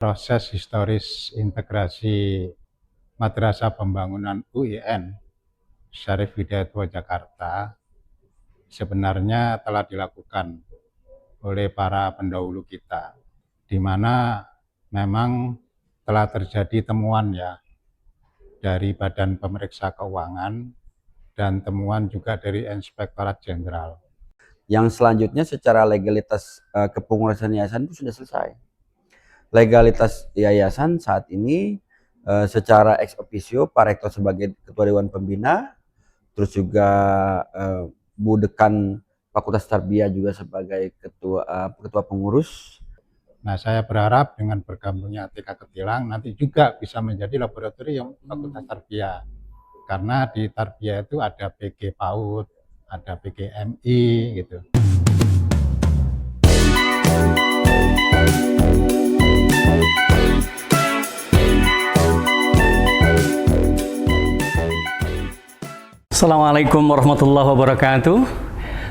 Proses historis integrasi Madrasah Pembangunan UIN Syarif Hidayatullah Jakarta sebenarnya telah dilakukan oleh para pendahulu kita, di mana memang telah terjadi temuan ya dari Badan Pemeriksa Keuangan dan temuan juga dari Inspektorat Jenderal. Yang selanjutnya secara legalitas kepengurusan yayasan itu sudah selesai. Legalitas yayasan saat ini secara ex officio Pak Rektor sebagai Ketua Dewan Pembina, terus juga Bu Dekan Fakultas Tarbiyah juga sebagai ketua pengurus. Nah, saya berharap dengan bergabungnya TK Ketilang nanti juga bisa menjadi laboratorium Fakultas Tarbiyah. Karena di Tarbiyah itu ada PG PAUD, ada PGMI gitu. Assalamualaikum warahmatullahi wabarakatuh.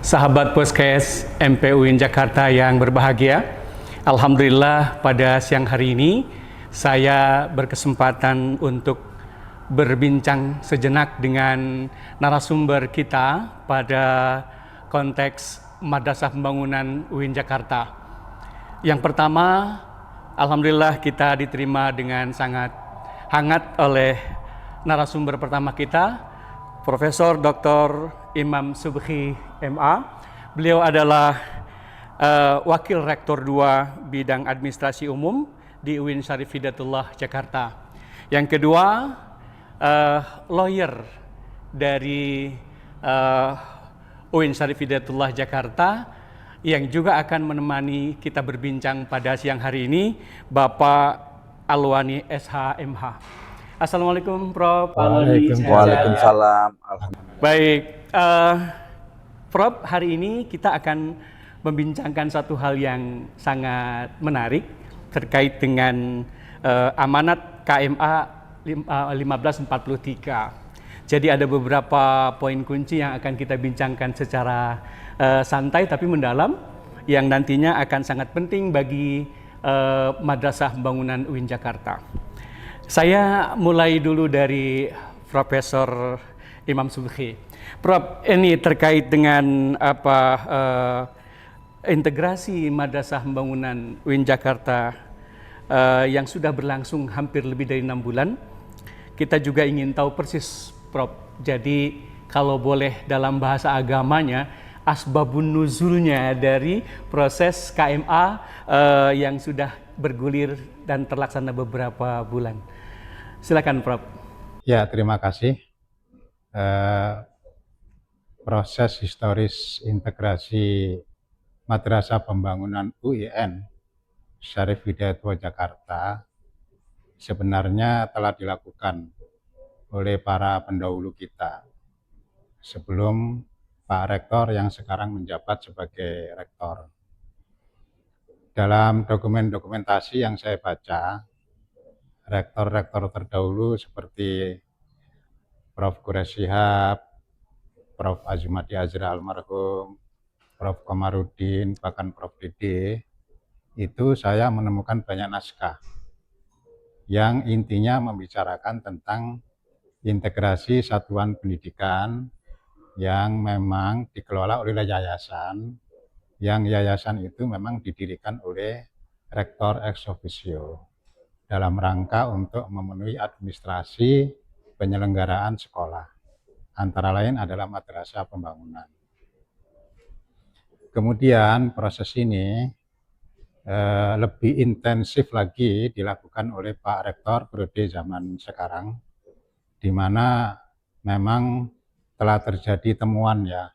Sahabat Podcast MPUIN Jakarta yang berbahagia, alhamdulillah pada siang hari ini saya berkesempatan untuk berbincang sejenak dengan narasumber kita pada konteks Madrasah Pembangunan UIN Jakarta. Yang pertama, alhamdulillah kita diterima dengan sangat hangat oleh narasumber pertama kita, Profesor Dr. Imam Subhi MA. Beliau adalah Wakil Rektor 2 Bidang Administrasi Umum di UIN Syarif Hidayatullah Jakarta. Yang kedua, lawyer dari UIN Syarif Hidayatullah Jakarta yang juga akan menemani kita berbincang pada siang hari ini, Bapak Alwani SHMH. Assalamualaikum Prof. Waalaikumsalam. Baik, Prof, hari ini kita akan membincangkan satu hal yang sangat menarik terkait dengan amanat KMA 1543. Jadi ada beberapa poin kunci yang akan kita bincangkan secara santai tapi mendalam, yang nantinya akan sangat penting bagi Madrasah Pembangunan UIN Jakarta. Saya mulai dulu dari Profesor Imam Subhi. Prof, ini terkait dengan integrasi Madrasah Pembangunan UIN Jakarta yang sudah berlangsung hampir lebih dari 6 bulan. Kita juga ingin tahu persis, Prof. Jadi kalau boleh dalam bahasa agamanya, asbabun nuzulnya dari proses KMA yang sudah bergulir dan terlaksana beberapa bulan. Silakan, Prof. Ya, terima kasih. Proses historis integrasi Madrasah Pembangunan UIN Syarif Hidayatullah Jakarta sebenarnya telah dilakukan oleh para pendahulu kita sebelum Pak Rektor yang sekarang menjabat sebagai Rektor. Dalam dokumentasi yang saya baca, rektor-rektor terdahulu seperti Prof. Quraish Shihab, Prof. Azumati Azra almarhum, Prof. Komarudin, bahkan Prof. Dede, itu saya menemukan banyak naskah yang intinya membicarakan tentang integrasi satuan pendidikan yang memang dikelola oleh yayasan, yang yayasan itu memang didirikan oleh Rektor ex officio dalam rangka untuk memenuhi administrasi penyelenggaraan sekolah, antara lain adalah Madrasah Pembangunan. Kemudian proses ini lebih intensif lagi dilakukan oleh Pak Rektor periode zaman sekarang, di mana memang telah terjadi temuan ya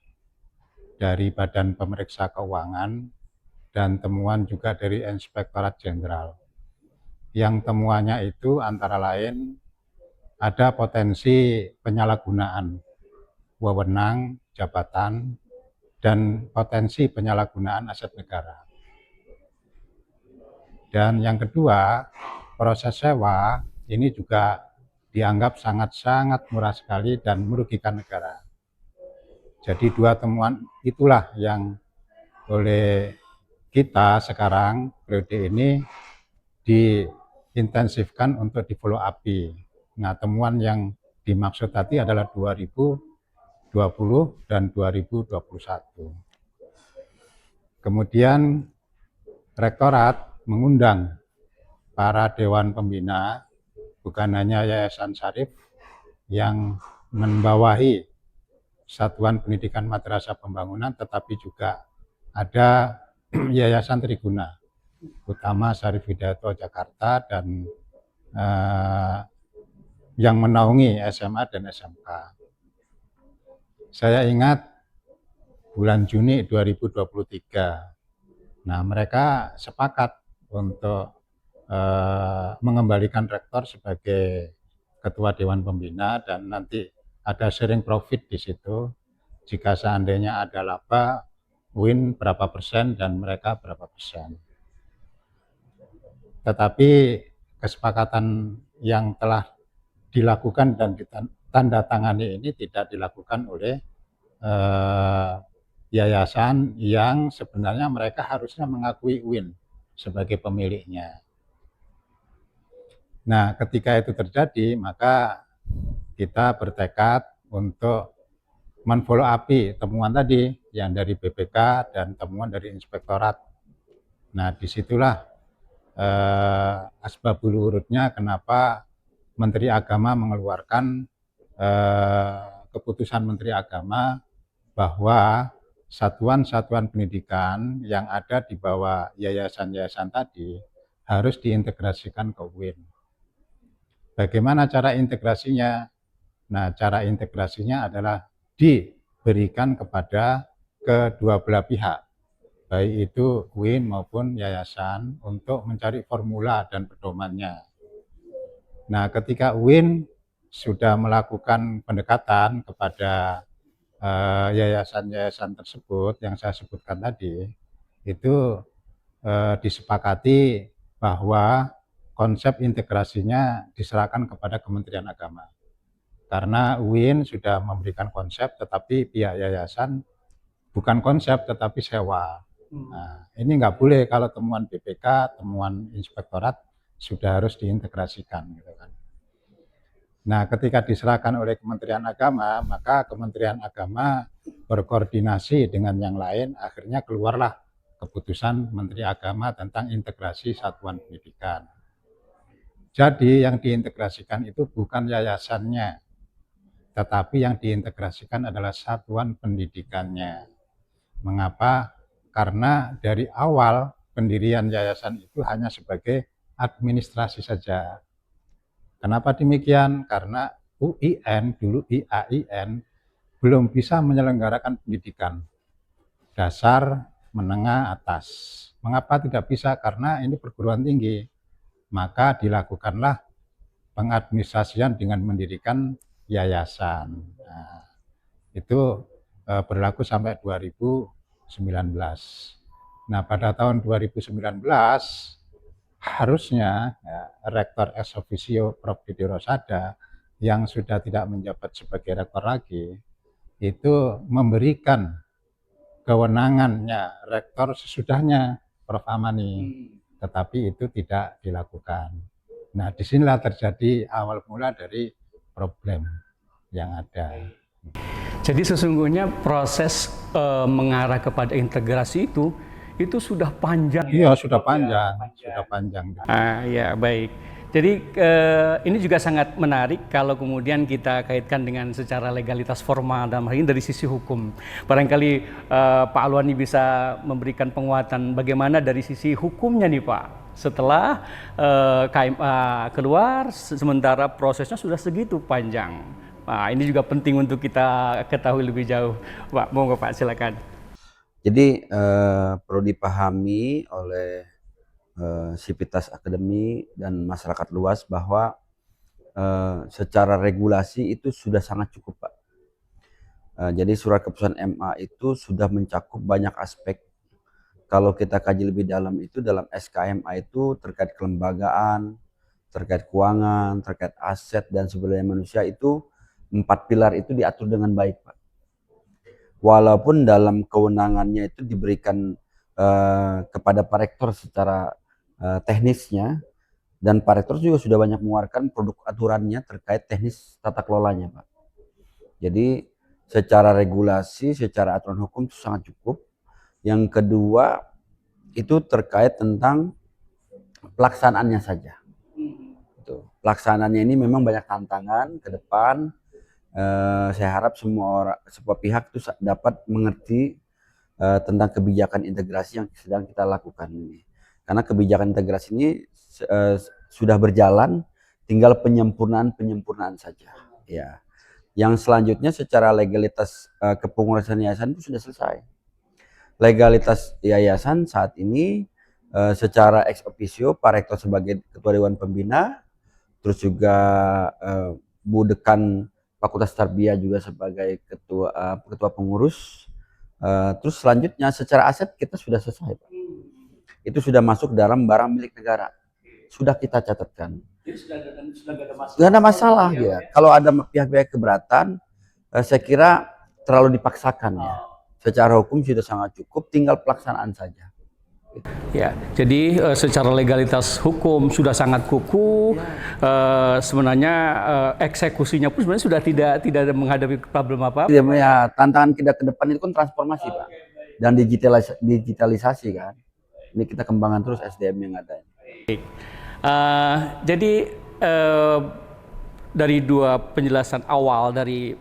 dari Badan Pemeriksa Keuangan dan temuan juga dari Inspektorat Jenderal. Yang temuannya itu antara lain ada potensi penyalahgunaan wewenang, jabatan, dan potensi penyalahgunaan aset negara. Dan yang kedua, proses sewa ini juga dianggap sangat-sangat murah sekali dan merugikan negara. Jadi dua temuan itulah yang oleh kita sekarang periode ini intensifkan untuk di follow up. Nah, temuan yang dimaksud tadi adalah 2020 dan 2021. Kemudian Rektorat mengundang para dewan pembina, bukan hanya Yayasan Syarif yang membawahi Satuan Pendidikan Madrasah Pembangunan, tetapi juga ada Yayasan Triguna, utama Syarif Hidayatullah Jakarta, dan yang menaungi SMA dan SMK. Saya ingat bulan Juni 2023, nah mereka sepakat untuk mengembalikan rektor sebagai ketua Dewan Pembina, dan nanti ada sharing profit di situ. Jika seandainya ada laba, win berapa persen dan mereka berapa persen. Tetapi kesepakatan yang telah dilakukan dan ditandatangani ini tidak dilakukan oleh yayasan yang sebenarnya mereka harusnya mengakui win sebagai pemiliknya. Nah, ketika itu terjadi, maka kita bertekad untuk men-follow up temuan tadi yang dari BPK dan temuan dari inspektorat. Nah, disitulah asbabul wurudnya kenapa Menteri Agama mengeluarkan keputusan Menteri Agama bahwa satuan-satuan pendidikan yang ada di bawah yayasan-yayasan tadi harus diintegrasikan ke UIN. Bagaimana cara integrasinya? Nah, cara integrasinya adalah diberikan kepada kedua belah pihak, baik itu UIN maupun yayasan, untuk mencari formula dan pedomannya. Nah, ketika UIN sudah melakukan pendekatan kepada yayasan-yayasan tersebut yang saya sebutkan tadi, itu disepakati bahwa konsep integrasinya diserahkan kepada Kementerian Agama. Karena UIN sudah memberikan konsep, tetapi pihak yayasan bukan konsep tetapi sewa. Nah, ini nggak boleh kalau temuan BPK, temuan inspektorat sudah harus diintegrasikan, gitu kan. Nah, ketika diserahkan oleh Kementerian Agama, maka Kementerian Agama berkoordinasi dengan yang lain, akhirnya keluarlah keputusan Menteri Agama tentang integrasi satuan pendidikan. Jadi yang diintegrasikan itu bukan yayasannya, tetapi yang diintegrasikan adalah satuan pendidikannya. Mengapa? Karena dari awal pendirian yayasan itu hanya sebagai administrasi saja. Kenapa demikian? Karena UIN, dulu IAIN, belum bisa menyelenggarakan pendidikan dasar, menengah, atas. Mengapa tidak bisa? Karena ini perguruan tinggi. Maka dilakukanlah pengadministrasian dengan mendirikan yayasan. Nah, itu berlaku sampai 2019. Nah, pada tahun 2019 harusnya Rektor ex officio Prof. Didi Rosada yang sudah tidak menjabat sebagai rektor lagi, itu memberikan kewenangannya rektor sesudahnya Prof. Amani. Tetapi itu tidak dilakukan. Nah, disinilah terjadi awal mula dari problem yang ada. Jadi sesungguhnya proses mengarah kepada integrasi itu sudah panjang. Iya, sudah panjang, sudah panjang. Ya, baik. Jadi ini juga sangat menarik kalau kemudian kita kaitkan dengan secara legalitas formal dalam hal ini dari sisi hukum. Barangkali Pak Alwani bisa memberikan penguatan bagaimana dari sisi hukumnya nih Pak. Setelah KMA keluar, sementara prosesnya sudah segitu panjang. Nah, ini juga penting untuk kita ketahui lebih jauh. Pak, monggo Pak, silakan. Jadi perlu dipahami oleh Sivitas Akademi dan masyarakat luas bahwa secara regulasi itu sudah sangat cukup, Pak. Jadi surat keputusan MA itu sudah mencakup banyak aspek. Kalau kita kaji lebih dalam itu, dalam SKMA itu terkait kelembagaan, terkait keuangan, terkait aset dan sumber daya manusia, itu 4 pilar itu diatur dengan baik, Pak. Walaupun dalam kewenangannya itu diberikan kepada Pak Rektor secara teknisnya, Dan Pak Rektor juga sudah banyak mengeluarkan produk aturannya terkait teknis tata kelolanya, Pak. Jadi secara regulasi, secara aturan hukum itu sangat cukup. Yang kedua itu terkait tentang pelaksanaannya saja. Pelaksanaannya ini memang banyak tantangan ke depan. Saya harap semua pihak itu dapat mengerti tentang kebijakan integrasi yang sedang kita lakukan ini. Karena kebijakan integrasi ini sudah berjalan, tinggal penyempurnaan saja. Ya. Yang selanjutnya secara legalitas kepengurusan yayasan itu sudah selesai. Legalitas yayasan saat ini secara ex officio Pak Rektor sebagai Ketua Dewan Pembina, terus juga Bu Dekan Fakultas Tarbiyah juga sebagai ketua pengurus. Terus selanjutnya secara aset kita sudah selesai, Pak. Itu sudah masuk dalam barang milik negara. Sudah kita catatkan. Jadi sudah ada masalah. Tidak ada masalah ya. Kalau ada pihak-pihak keberatan, saya kira terlalu dipaksakan ya. Secara hukum sudah sangat cukup, tinggal pelaksanaan saja. Ya, jadi secara legalitas hukum sudah sangat kukuh. Sebenarnya eksekusinya pun sebenarnya sudah tidak menghadapi problem apa. Ya, tantangan kita ke depan itu kan transformasi, Pak, dan digitalisasi kan. Ini kita kembangkan terus SDM yang ada. Jadi dari dua penjelasan awal dari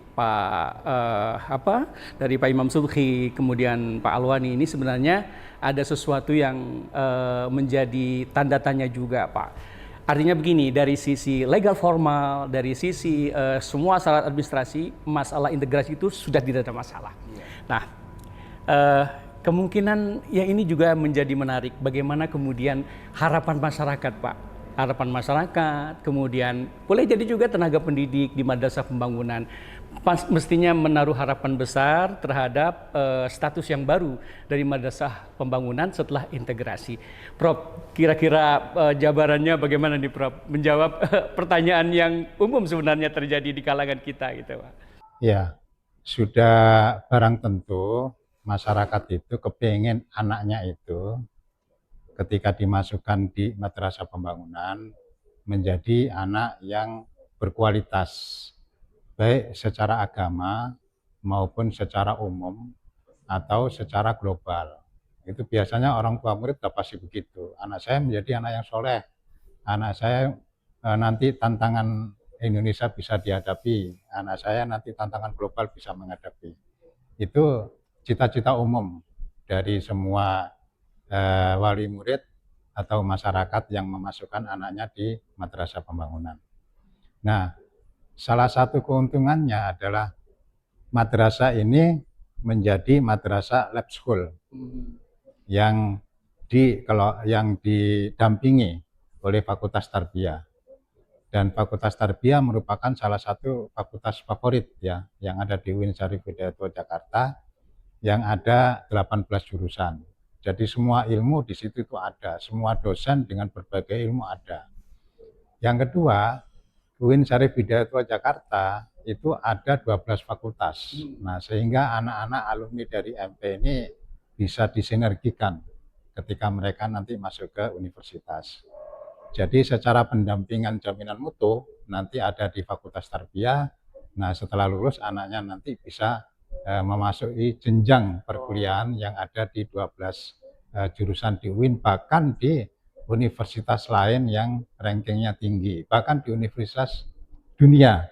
dari Pak Imam Subhi kemudian Pak Alwani ini sebenarnya ada sesuatu yang menjadi tanda tanya juga, Pak. Artinya begini, dari sisi legal formal, dari sisi semua syarat administrasi, masalah integrasi itu sudah tidak ada masalah. Nah, kemungkinan yang ini juga menjadi menarik. Bagaimana kemudian harapan masyarakat, Pak? Harapan masyarakat, kemudian boleh jadi juga tenaga pendidik di madrasah pembangunan mestinya menaruh harapan besar terhadap status yang baru dari madrasah pembangunan setelah integrasi. Prof, kira-kira jabarannya bagaimana nih, Prof? Menjawab pertanyaan yang umum sebenarnya terjadi di kalangan kita gitu, Pak. Ya, sudah barang tentu masyarakat itu kepingin anaknya itu ketika dimasukkan di madrasah pembangunan menjadi anak yang berkualitas, baik secara agama maupun secara umum atau secara global. Itu biasanya orang tua murid sudah pasti begitu. Anak saya menjadi anak yang soleh, anak saya nanti tantangan Indonesia bisa dihadapi, anak saya nanti tantangan global bisa menghadapi. Itu cita-cita umum dari semua wali murid atau masyarakat yang memasukkan anaknya di madrasah pembangunan. Nah, salah satu keuntungannya adalah madrasah ini menjadi madrasah lab school yang didampingi oleh Fakultas Tarbiyah. Dan Fakultas Tarbiyah merupakan salah satu fakultas favorit ya yang ada di UIN Syarif Hidayatullah Jakarta, yang ada 18 jurusan. Jadi semua ilmu di situ itu ada, semua dosen dengan berbagai ilmu ada. Yang kedua, UIN Syarif Hidayatullah Jakarta itu ada 12 fakultas. Nah, sehingga anak-anak alumni dari MP ini bisa disinergikan ketika mereka nanti masuk ke universitas. Jadi secara pendampingan jaminan mutu nanti ada di Fakultas Tarbiyah. Nah, setelah lulus anaknya nanti bisa memasuki jenjang perkuliahan yang ada di 12 jurusan di UIN, bahkan di universitas lain yang rankingnya tinggi, bahkan di universitas dunia.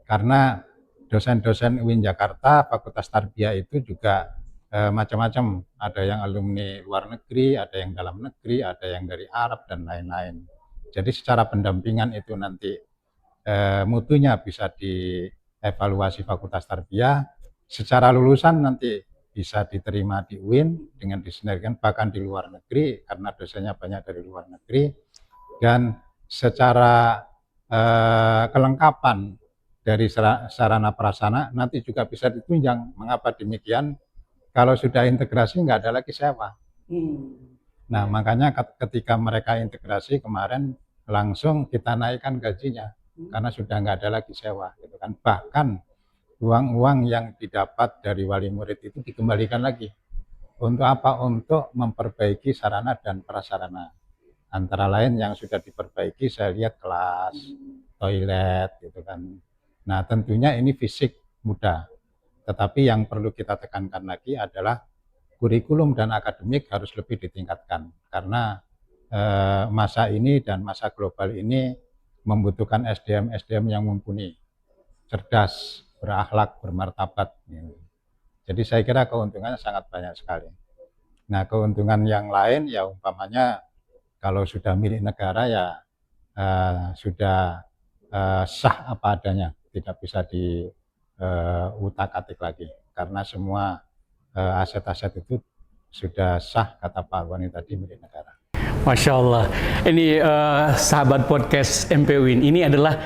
Karena dosen-dosen UIN Jakarta, Fakultas Tarbiyah itu juga macam-macam. Ada yang alumni luar negeri, ada yang dalam negeri, ada yang dari Arab, dan lain-lain. Jadi secara pendampingan itu nanti mutunya bisa dievaluasi Fakultas Tarbiyah. Secara lulusan nanti bisa diterima di UIN dengan disinergikan, bahkan di luar negeri karena dosennya banyak dari luar negeri. Dan secara kelengkapan dari sarana prasarana nanti juga bisa ditunjang. Mengapa demikian? Kalau sudah integrasi nggak ada lagi sewa. Nah, makanya ketika mereka integrasi kemarin langsung kita naikkan gajinya karena sudah nggak ada lagi sewa, gitu kan. Bahkan uang-uang yang didapat dari wali murid itu dikembalikan lagi. Untuk apa? Untuk memperbaiki sarana dan prasarana. Antara lain yang sudah diperbaiki saya lihat kelas, toilet gitu kan. Nah, tentunya ini fisik mudah. Tetapi yang perlu kita tekankan lagi adalah kurikulum dan akademik harus lebih ditingkatkan karena masa ini dan masa global ini membutuhkan SDM-SDM yang mumpuni, cerdas, berakhlak, bermartabat. Jadi saya kira keuntungannya sangat banyak sekali. Nah, keuntungan yang lain ya umpamanya kalau sudah milik negara ya sudah sah apa adanya, tidak bisa diutak-atik lagi karena semua aset-aset itu sudah sah kata Pak Alwani tadi milik negara. Masya Allah, ini sahabat podcast MPWIN, ini adalah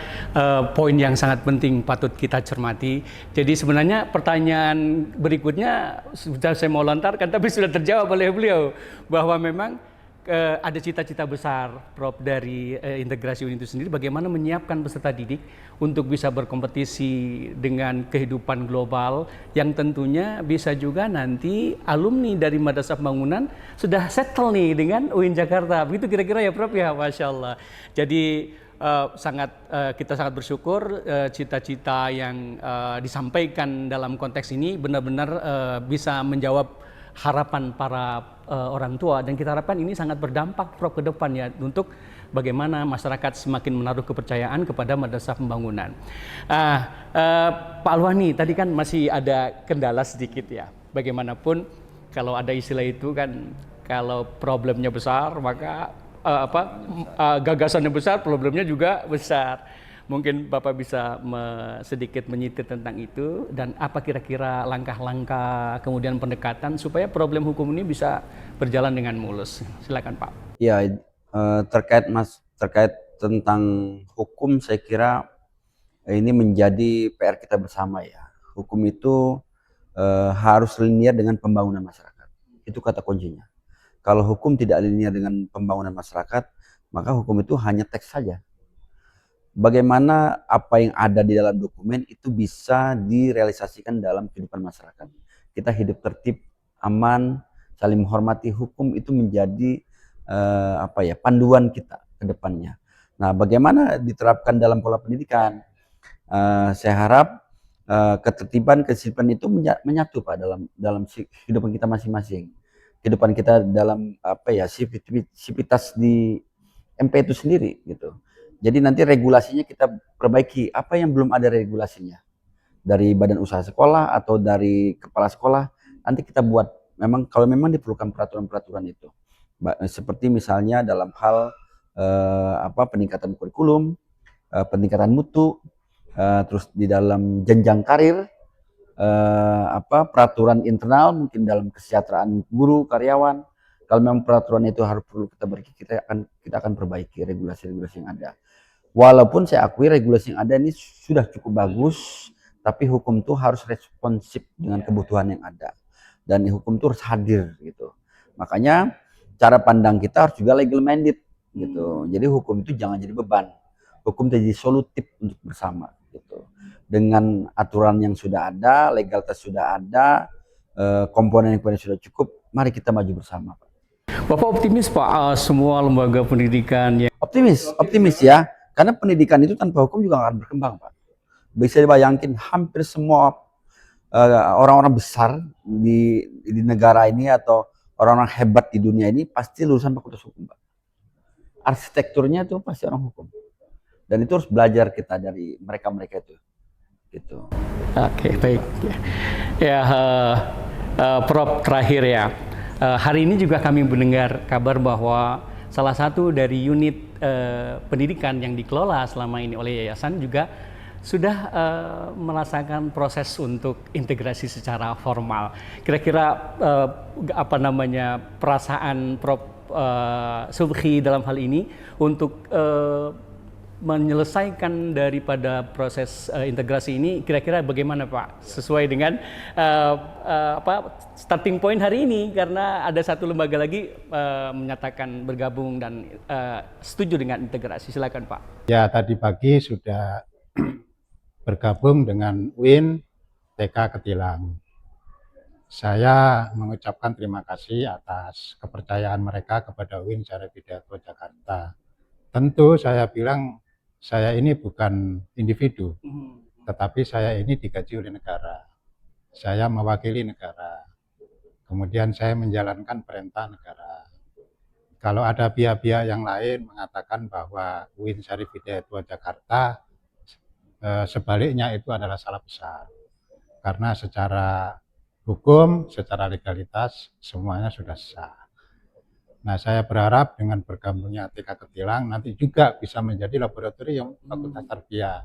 poin yang sangat penting patut kita cermati. Jadi sebenarnya pertanyaan berikutnya sudah saya mau lontarkan, tapi sudah terjawab oleh beliau bahwa memang ada cita-cita besar Prof dari integrasi UIN itu sendiri, bagaimana menyiapkan peserta didik untuk bisa berkompetisi dengan kehidupan global yang tentunya bisa juga nanti alumni dari Madrasah Pembangunan sudah settle nih dengan UIN Jakarta. Begitu kira-kira ya Prof ya, Masya Allah. Jadi kita sangat bersyukur cita-cita yang disampaikan dalam konteks ini benar-benar bisa menjawab harapan para orang tua, dan kita harapkan ini sangat berdampak Prof ke depan ya untuk bagaimana masyarakat semakin menaruh kepercayaan kepada Madrasah Pembangunan. Pak Alwani, tadi kan masih ada kendala sedikit ya. Bagaimanapun kalau ada istilah itu kan, kalau problemnya besar maka gagasannya besar, problemnya juga besar. Mungkin Bapak bisa sedikit menyitir tentang itu dan apa kira-kira langkah-langkah kemudian pendekatan supaya problem hukum ini bisa berjalan dengan mulus. Silakan Pak. Ya, terkait tentang hukum, saya kira ini menjadi PR kita bersama ya. Hukum itu harus linear dengan pembangunan masyarakat. Itu kata kuncinya. Kalau hukum tidak linear dengan pembangunan masyarakat, maka hukum itu hanya teks saja. Bagaimana apa yang ada di dalam dokumen itu bisa direalisasikan dalam kehidupan masyarakat. Kita hidup tertib, aman, saling menghormati, hukum itu menjadi panduan kita ke depannya. Nah, bagaimana diterapkan dalam pola pendidikan? Saya harap ketertiban, kedisiplinan itu menyatu Pak dalam kehidupan kita masing-masing. Kehidupan kita dalam sivitas di MP itu sendiri gitu. Jadi nanti regulasinya kita perbaiki, apa yang belum ada regulasinya dari badan usaha sekolah atau dari kepala sekolah, nanti kita buat kalau memang diperlukan peraturan-peraturan itu. Seperti misalnya dalam hal peningkatan kurikulum, peningkatan mutu, terus di dalam jenjang karir, peraturan internal mungkin dalam kesejahteraan guru, karyawan. Kalau memang peraturan itu harus perlu kita perbaiki, kita akan perbaiki regulasi-regulasi yang ada. Walaupun saya akui regulasi yang ada ini sudah cukup bagus, tapi hukum itu harus responsif dengan kebutuhan yang ada. Dan hukum itu harus hadir gitu. Makanya cara pandang kita harus juga legal minded gitu. Jadi hukum itu jangan jadi beban. Hukum jadi solutif untuk bersama gitu. Dengan aturan yang sudah ada, legalitas sudah ada, komponen yang sudah cukup, mari kita maju bersama. Bapak optimis Pak, semua lembaga pendidikan yang... Optimis ya. Karena pendidikan itu tanpa hukum juga akan berkembang, Pak. Bisa dibayangkan hampir semua orang-orang besar di negara ini atau orang-orang hebat di dunia ini pasti lulusan fakultas hukum, Pak. Arsitekturnya itu pasti orang hukum. Dan itu harus belajar kita dari mereka-mereka itu. Gitu. Oke, baik. Ya, Prof terakhir ya. Hari ini juga kami mendengar kabar bahwa salah satu dari unit pendidikan yang dikelola selama ini oleh yayasan juga sudah merasakan proses untuk integrasi secara formal. Kira-kira perasaan Prof Subhi dalam hal ini untuk menyelesaikan daripada proses integrasi ini, kira-kira bagaimana Pak? Sesuai dengan starting point hari ini, karena ada satu lembaga lagi menyatakan bergabung dan setuju dengan integrasi. Silakan Pak. Ya, tadi pagi sudah bergabung dengan UIN TK Ketilang. Saya mengucapkan terima kasih atas kepercayaan mereka kepada UIN Syarif Hidayatullah Jakarta. Tentu saya bilang saya ini bukan individu, tetapi saya ini digaji oleh negara. Saya mewakili negara. Kemudian saya menjalankan perintah negara. Kalau ada pihak-pihak yang lain mengatakan bahwa UIN Syarif Hidayatullah Jakarta sebaliknya itu adalah salah besar. Karena secara hukum, secara legalitas semuanya sudah sah. Nah, saya berharap dengan bergabungnya TK Ketilang nanti juga bisa menjadi laboratorium Fakultas Tarbiyah.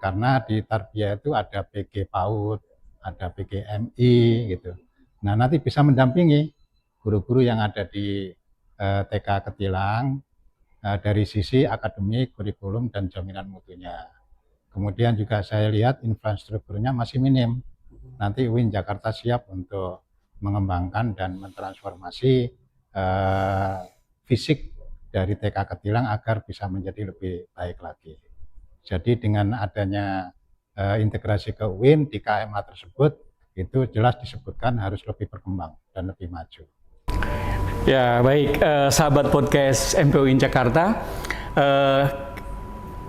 Karena di Tarbiyah itu ada PG PAUD, ada PGMI gitu. Nah, nanti bisa mendampingi guru-guru yang ada di TK Ketilang dari sisi akademik, kurikulum, dan jaminan mutunya. Kemudian juga saya lihat infrastrukturnya masih minim. Nanti UIN Jakarta siap untuk mengembangkan dan mentransformasi fisik dari TK Ketilang agar bisa menjadi lebih baik lagi. Jadi dengan adanya integrasi ke UIN di KMA tersebut, itu jelas disebutkan harus lebih berkembang dan lebih maju. Ya, baik, sahabat podcast MPU UIN Jakarta.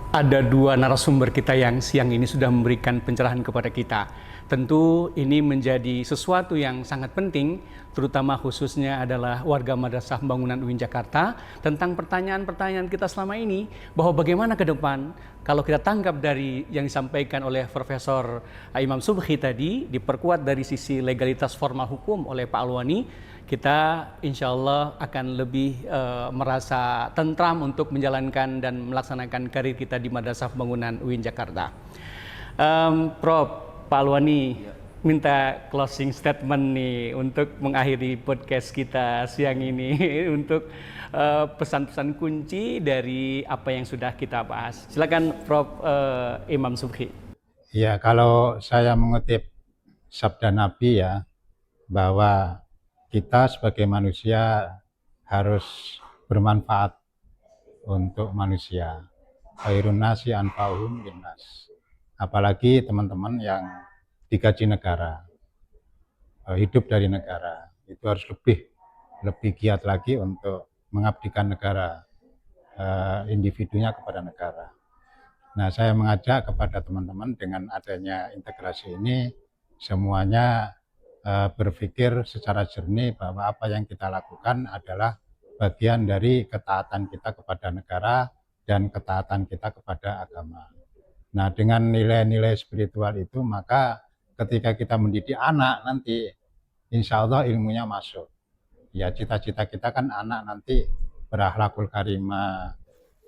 Ada dua narasumber kita yang siang ini sudah memberikan pencerahan kepada kita. Tentu ini menjadi sesuatu yang sangat penting, terutama khususnya adalah warga Madrasah Pembangunan UIN Jakarta, tentang pertanyaan-pertanyaan kita selama ini, bahwa bagaimana ke depan, kalau kita tangkap dari yang disampaikan oleh Profesor Imam Subhi tadi, diperkuat dari sisi legalitas formal hukum oleh Pak Alwani, kita insya Allah akan lebih merasa tentram untuk menjalankan dan melaksanakan karir kita di Madrasah Pembangunan UIN Jakarta. Prof, Pak Alwani minta closing statement nih untuk mengakhiri podcast kita siang ini untuk pesan-pesan kunci dari apa yang sudah kita bahas. Silakan Prof Imam Subhi. Ya, kalau saya mengutip sabda Nabi ya, bahwa kita sebagai manusia harus bermanfaat untuk manusia. Khairun nasi anfa'uhum linnas. Apalagi teman-teman yang digaji negara, hidup dari negara, itu harus lebih giat lagi untuk mengabdikan negara, individunya kepada negara. Nah, saya mengajak kepada teman-teman dengan adanya integrasi ini, semuanya berpikir secara jernih bahwa apa yang kita lakukan adalah bagian dari ketaatan kita kepada negara dan ketaatan kita kepada agama. Nah, dengan nilai-nilai spiritual itu, maka ketika kita mendidik anak nanti, insya Allah ilmunya masuk. Ya, cita-cita kita kan anak nanti berakhlakul karimah,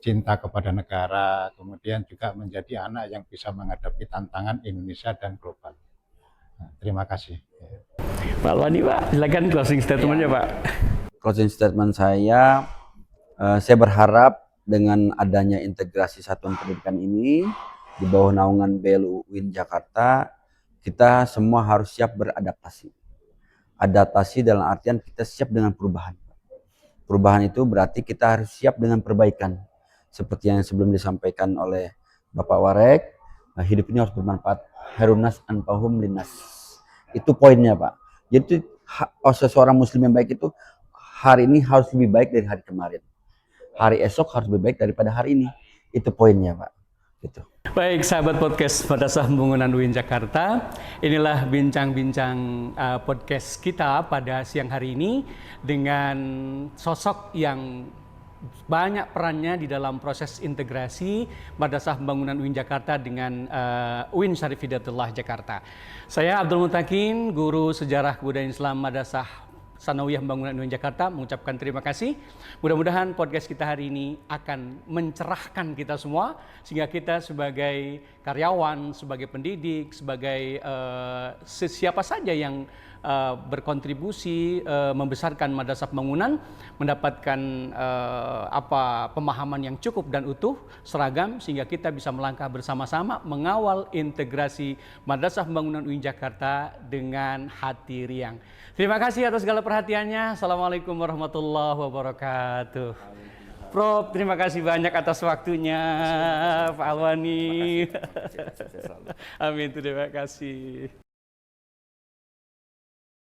cinta kepada negara, kemudian juga menjadi anak yang bisa menghadapi tantangan Indonesia dan global. Nah, terima kasih. Pak Alwani, Pak, silakan closing statement-nya, Pak. Closing statement saya berharap dengan adanya integrasi satuan pendidikan ini di bawah naungan BLU UIN Jakarta, kita semua harus siap beradaptasi. Adaptasi dalam artian kita siap dengan perubahan. Perubahan itu berarti kita harus siap dengan perbaikan. Seperti yang sebelum disampaikan oleh Bapak Warek, hidup ini harus bermanfaat. Herunas anfahum linnas. Itu poinnya, Pak. Jadi seseorang muslim yang baik itu hari ini harus lebih baik dari hari kemarin. Hari esok harus lebih baik daripada hari ini. Itu poinnya, Pak. Gitu. Baik, sahabat podcast Madrasah Pembangunan UIN Jakarta, inilah bincang-bincang podcast kita pada siang hari ini dengan sosok yang banyak perannya di dalam proses integrasi Madrasah Pembangunan UIN Jakarta dengan UIN Syarif Hidayatullah Jakarta. Saya Abdul Mutakin, guru sejarah kebudayaan Islam Madrasah Sanawiyah Pembangunan UIN Jakarta, mengucapkan terima kasih. Mudah-mudahan podcast kita hari ini akan mencerahkan kita semua, sehingga kita sebagai karyawan, sebagai pendidik, sebagai siapa saja yang berkontribusi membesarkan Madrasah Pembangunan, mendapatkan pemahaman yang cukup dan utuh, seragam, sehingga kita bisa melangkah bersama-sama mengawal integrasi Madrasah Pembangunan UIN Jakarta dengan hati riang. Terima kasih atas segala perhatiannya. Assalamualaikum warahmatullahi wabarakatuh. Prof, terima kasih banyak atas waktunya, Pak Alwani. Amin, terima kasih.